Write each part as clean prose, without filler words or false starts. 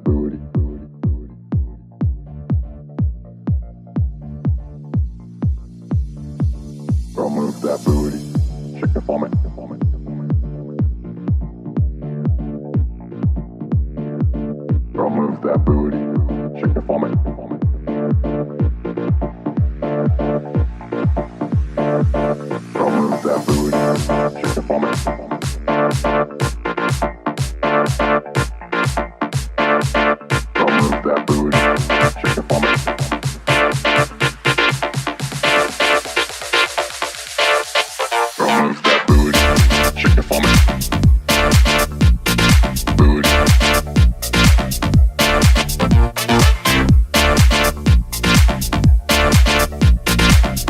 booty. Girl, move that booty. Shake it for me. Girl, move that booty. Shake it for me. Girl, move that booty. Shake it for me. Girl, move that booty. Shake it for me. Girl, move that booty. Shake it for me. Booty.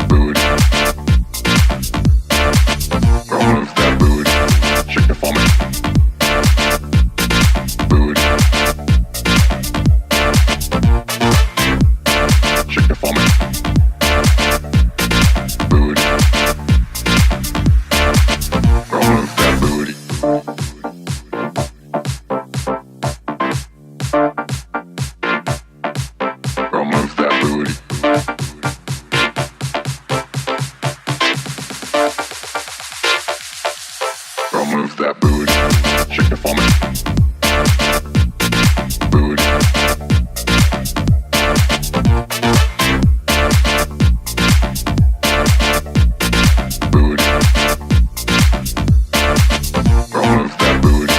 Booty. Girl, move that booty. Shake it for me. Booty. Shake it for me. Booty. Girl, move that booty. Girl, move that booty. Girl, move that booty. Shake it for me. Booty. Booty. Girl, move that booty.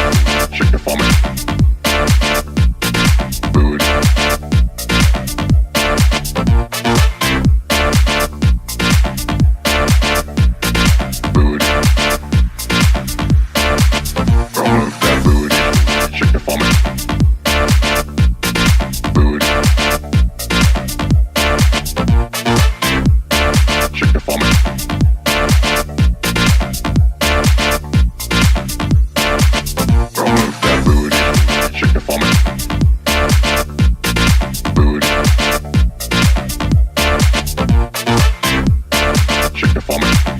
Shake it for me. Booty. Booty. Girl, move that booty. Shake it for me. Booty. Shake it for me. Girl, move that booty. Shake it for me. Booty. Shake it for me.